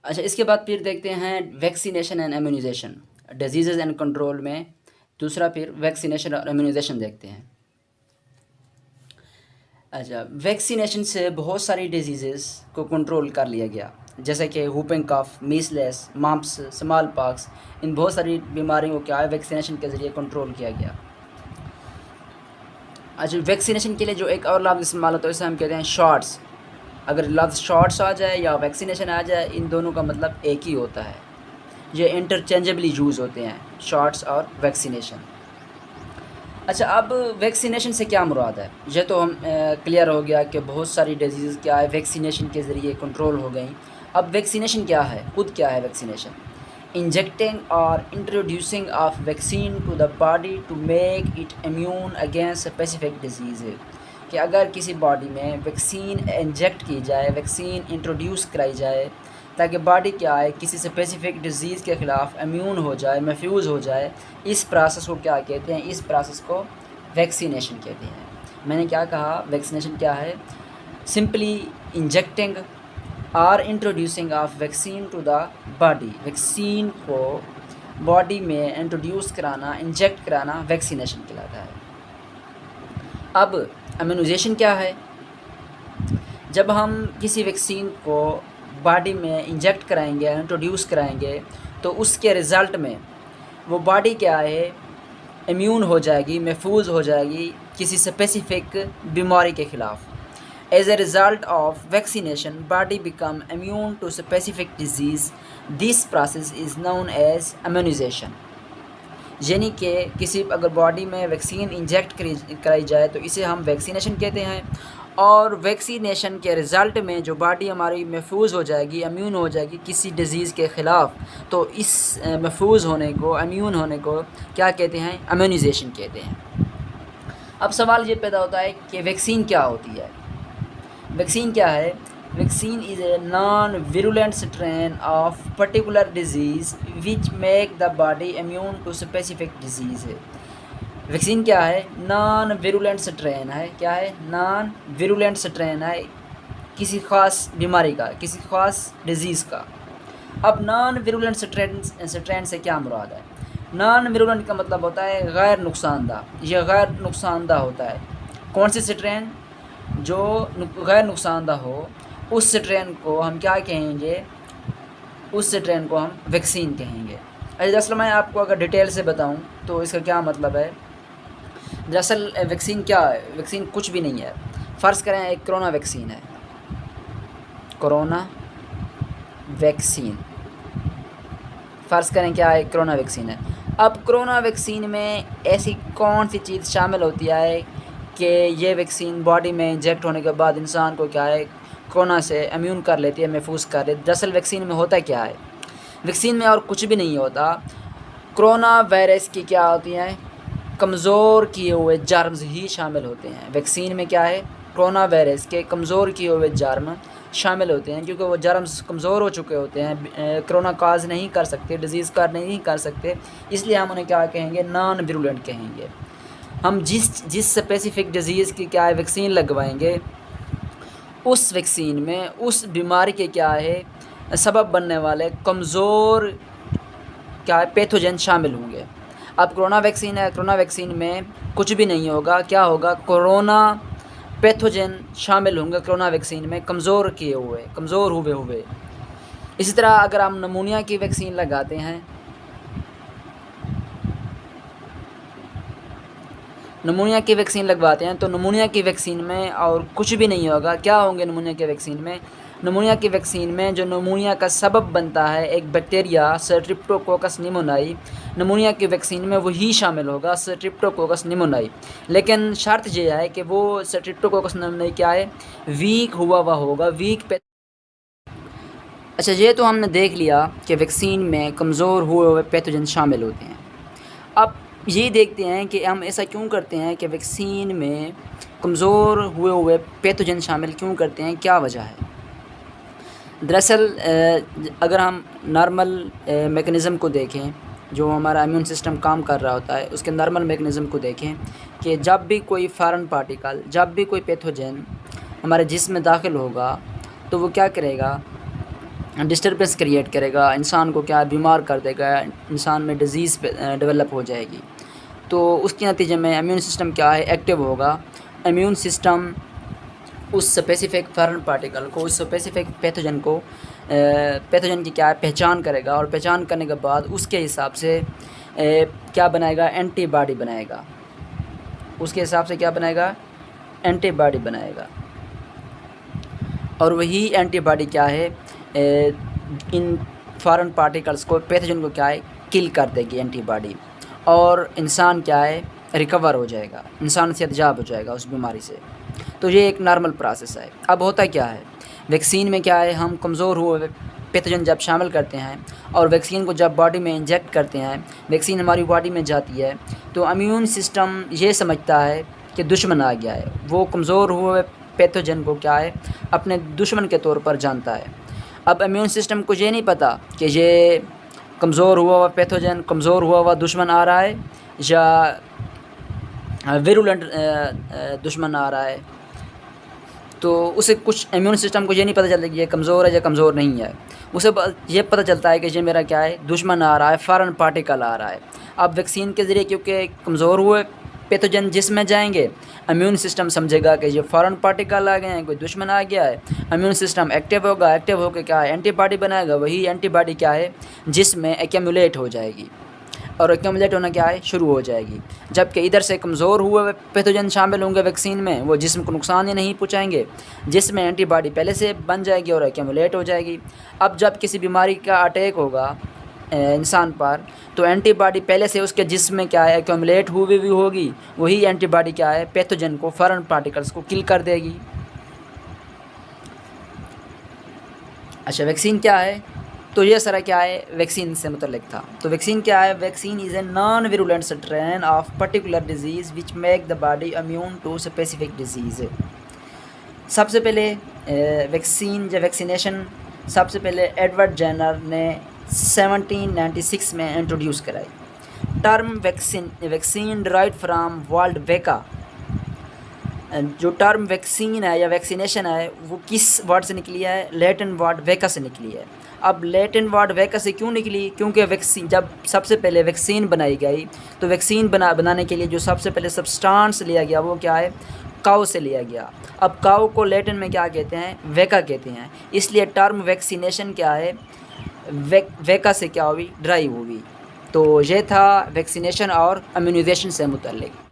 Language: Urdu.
اچھا، اس کے بعد پھر دیکھتے ہیں vaccination and immunisation, diseases and control میں دوسرا پھر ویکسینیشن اور امیونائزیشن دیکھتے ہیں۔ اچھا، ویکسینیشن سے بہت ساری ڈیزیزز کو کنٹرول کر لیا گیا، جیسے کہ ہوپنگ کف، میسلس، ممپس، اسمال پاکس، ان بہت ساری بیماریوں کو کیا ہے ویکسینیشن کے ذریعے کنٹرول کیا گیا۔ اچھا، ویکسینیشن کے لیے جو ایک اور لفظ استعمال ہوتا ہے اسے ہم کہتے ہیں شاٹس۔ اگر لفظ شاٹس آ جائے یا ویکسینیشن آ جائے، ان دونوں کا مطلب ایک ہی ہوتا ہے، یہ انٹرچینجبلی یوز ہوتے ہیں، شاٹس اور ویکسینیشن۔ اچھا، اب ویکسینیشن سے کیا مراد ہے؟ یہ تو ہم کلیئر ہو گیا کہ بہت ساری ڈیزیز کیا ہے ویکسینیشن کے ذریعے کنٹرول ہو گئیں۔ اب ویکسینیشن کیا ہے؟ خود کیا ہے ویکسینیشن؟ انجیکٹنگ اور introducing of vaccine to the body to make it immune against specific disease, کہ اگر کسی باڈی میں ویکسین انجیکٹ کی جائے، ویکسین انٹروڈیوس کرائی جائے تاکہ باڈی کیا ہے کسی اسپیسیفک ڈیزیز کے خلاف امیون ہو جائے، محفوظ ہو جائے، اس پروسیس کو کیا کہتے ہیں؟ اس پروسیس کو ویکسینیشن کہتے ہیں۔ میں نے کیا کہا؟ ویکسینیشن کیا ہے؟ سمپلی انجیکٹنگ اور introducing of vaccine to the body, vaccine کو باڈی میں انٹروڈیوس کرانا، انجیکٹ کرانا ویکسینیشن کہلاتا ہے۔ اب امیونائزیشن کیا ہے؟ جب ہم کسی ویکسین کو باڈی میں انجیکٹ کرائیں گے، انٹروڈیوس کرائیں گے، تو اس کے رزلٹ میں وہ باڈی کیا ہے امیون ہو جائے گی، محفوظ ہو جائے گی کسی اسپیسیفک بیماری کے خلاف۔ As a result of vaccination body become immune to specific disease, this process is known as immunization. یعنی کہ کسی اگر باڈی میں ویکسین انجیکٹ کرائی جائے تو اسے ہم ویکسینیشن کہتے ہیں، اور ویکسینیشن کے رزلٹ میں جو باڈی ہماری محفوظ ہو جائے گی، امیون ہو جائے گی کسی ڈیزیز کے خلاف، تو اس محفوظ ہونے کو، امیون ہونے کو کیا کہتے ہیں؟ امیونائزیشن کہتے ہیں۔ اب سوال یہ پیدا ہوتا ہے کہ ویکسین کیا ہوتی ہے؟ ویکسین کیا ہے؟ Vaccine is a non virulent strain of particular disease which make the body immune to specific disease. Vaccine کیا ہے؟ نان ویرولنٹ اسٹرین ہے۔ کیا ہے؟ نان ویرولنٹ اسٹرین ہے کسی خاص بیماری کا، کسی خاص ڈیزیز کا۔ اب نان ویرولنٹ اسٹرین سے کیا مراد ہے؟ نان ویرولنٹ کا مطلب ہوتا ہے غیر نقصان دہ، یہ غیر نقصان دہ ہوتا ہے۔ کون سی اسٹرین؟ جو غیر نقصان دہ ہو، اس اسٹرین کو ہم کیا کہیں گے؟ اس اسٹرین کو ہم ویکسین کہیں گے۔ دراصل میں آپ کو اگر ڈیٹیل سے بتاؤں تو اس کا کیا مطلب ہے؟ دراصل ویکسین کیا ہے؟ ویکسین کچھ بھی نہیں ہے۔ فرض کریں ایک کرونا ویکسین ہے، کرونا ویکسین، فرض کریں کیا ہے؟ کرونا ویکسین ہے۔ اب کرونا ویکسین میں ایسی کون سی چیز شامل ہوتی ہے کہ یہ ویکسین باڈی میں انجیکٹ ہونے کے بعد انسان کو کیا ہے کرونا سے امیون کر لیتی ہے، محفوظ کر لیتی ہے؟ دراصل ویکسین میں ہوتا کیا ہے؟ ویکسین میں اور کچھ بھی نہیں ہوتا۔ کرونا وائرس کی کیا ہوتی ہیں؟ کمزور کیے ہوئے جرمز ہی شامل ہوتے ہیں۔ ویکسین میں کیا ہے؟ کرونا وائرس کے کمزور کیے ہوئے جرم شامل ہوتے ہیں، کیونکہ وہ جرمز کمزور ہو چکے ہوتے ہیں، کرونا کاز نہیں کر سکتے، ڈیزیز کار نہیں کر سکتے، اس لیے ہم انہیں کیا کہیں گے؟ نان ویرولنٹ کہیں گے۔ ہم جس اسپیسیفک ڈیزیز کی کیا ہے ویکسین لگوائیں گے، اس ویکسین میں اس بیماری کے کیا ہے سبب بننے والے کمزور کیا ہے پیتھوجن شامل ہوں گے۔ اب کرونا ویکسین ہے، کرونا ویکسین میں کچھ بھی نہیں ہوگا، کیا ہوگا؟ کرونا پیتھوجن شامل ہوں گے کرونا ویکسین میں، کمزور ہوئے۔ اسی طرح اگر ہم نمونیا کی ویکسین لگاتے ہیں، نمونیا کی ویکسین لگواتے ہیں تو نمونیا کی ویکسین میں اور کچھ بھی نہیں ہوگا، کیا ہوں گے نمونیا کی ویکسین میں؟ نمونیا کی ویکسین میں جو نمونیا کا سبب بنتا ہے ایک بیکٹیریا سٹریپٹوکوکس نیمونائی، نمونیا کی ویکسین میں وہی شامل ہوگا، سٹریپٹوکوکس نیمونائی۔ لیکن شرط یہ ہے کہ وہ سٹریپٹوکوکس نیمونائی کیا ہے؟ ویک ہوا ہوگا، اچھا، یہ تو ہم نے دیکھ لیا کہ ویکسین میں کمزور ہوئے پیتھوجن شامل ہوتے ہیں۔ اب یہ دیکھتے ہیں کہ ہم ایسا کیوں کرتے ہیں کہ ویکسین میں کمزور ہوئے پیتھوجن شامل کیوں کرتے ہیں، کیا وجہ ہے؟ دراصل اگر ہم نارمل میکنزم کو دیکھیں، جو ہمارا امیون سسٹم کام کر رہا ہوتا ہے، اس کے نارمل میکنزم کو دیکھیں کہ جب بھی کوئی فارن پارٹیکل، جب بھی کوئی پیتھوجن ہمارے جسم میں داخل ہوگا تو وہ کیا کرے گا؟ ڈسٹربنس کریٹ کرے گا، انسان کو کیا بیمار کر دے گا، انسان میں ڈیزیز ڈیولپ ہو جائے گی. تو اس کے نتیجے میں امیون سسٹم کیا ہے ایکٹیو ہوگا. امیون سسٹم اس اسپیسیفک فارن پارٹیکل کو، اس اسپیسیفک پیتھوجن کو پیتھوجن کی کیا ہے پہچان کرے گا، اور پہچان کرنے کے بعد اس کے حساب سے کیا بنائے گا، اینٹی باڈی بنائے گا. اس کے حساب سے کیا بنائے گا، اینٹی باڈی بنائے گا. اور وہی اینٹی باڈی کیا ہے ان فارن پارٹیکلس کو، پیتھوجن کو کیا ہے کل کر دے گی اینٹی باڈی، اور انسان کیا ہے ریکور ہو جائے گا، انسان صحتیاب ہو جائے گا اس بیماری سے. تو یہ ایک نارمل پروسیس ہے. اب ہوتا کیا ہے ویکسین میں کیا ہے، ہم کمزور ہوئے پیتھوجن جب شامل کرتے ہیں اور ویکسین کو جب باڈی میں انجیکٹ کرتے ہیں، ویکسین ہماری باڈی میں جاتی ہے تو امیون سسٹم یہ سمجھتا ہے کہ دشمن آ گیا ہے. وہ کمزور ہوئے پیتھوجن کو کیا ہے اپنے دشمن کے طور پر جانتا ہے. اب امیون سسٹم کو یہ نہیں پتہ کہ یہ کمزور ہوا پیتھوجن، کمزور ہوا دشمن آ رہا ہے یا ویرولنٹ دشمن آ رہا ہے. تو اسے کچھ امیون سسٹم کو یہ نہیں پتہ چلتا کہ یہ کمزور ہے یا کمزور نہیں ہے. اسے یہ پتہ چلتا ہے کہ یہ میرا کیا ہے دشمن آ رہا ہے، فارن پارٹیکل آ رہا ہے. اب ویکسین کے ذریعے کیونکہ کمزور ہوئے پیتھوجن جسم میں جائیں گے، امیون سسٹم سمجھے گا کہ یہ فارن پارٹیکل آ گئے ہیں، کوئی دشمن آ گیا ہے. امیون سسٹم ایکٹیو ہوگا، ایکٹیو ہو کے کیا ہے اینٹی باڈی بنائے گا. وہی اینٹی باڈی کیا ہے جسم میں ایکیمولیٹ ہو جائے گی، اور ایکیمولیٹ ہونا کیا ہے شروع ہو جائے گی. جبکہ ادھر سے کمزور ہوئے پیتھوجن شامل ہوں گے ویکسین میں، وہ جسم کو نقصان ہی نہیں پہنچائیں گے، جس میں اینٹی باڈی پہلے سے بن جائے گی اور ایکیمولیٹ ہو جائے گی. اب جب کسی بیماری کا اٹیک ہوگا انسان پر، تو اینٹی باڈی پہلے سے اس کے جسم میں کیا ہے ایکیومولیٹ ہوئی ہوگی. وہی اینٹی باڈی کیا ہے پیتھوجن کو، فارن پارٹیکلس کو کل کر دے گی. اچھا ویکسین کیا ہے؟ تو یہ سارا کیا ہے ویکسین سے متعلق تھا. تو ویکسین کیا ہے؟ Vaccine is a non virulent strain of particular disease which make the body immune to specific disease. سب سے پہلے ویکسین یا ویکسینیشن سب سے پہلے ایڈورڈ جینر نے 1796 میں انٹروڈیوس کرائی. Term vaccine derived from world ویکا. جو ٹرم ویکسین ہے یا ویکسینیشن ہے وہ کس ورڈ سے نکلی ہے؟ لیٹن ورڈ ویکا سے نکلی ہے. اب لیٹن ورڈ ویکا سے کیوں نکلی؟ کیونکہ ویکسین جب سب سے پہلے ویکسین بنائی گئی تو ویکسین بنانے کے لیے جو سب سے پہلے سبسٹانس لیا گیا وہ کیا ہے کاؤ سے لیا گیا. اب کاؤ کو لیٹن میں کیا کہتے ہیں؟ ویکا کہتے ہیں. اس لیے ٹرم ویکسینیشن کیا ہے ویکا سے کیا ہوئی ڈرائیو ہوئی. تو یہ تھا ویکسینیشن اور امیونائزیشن سے متعلق.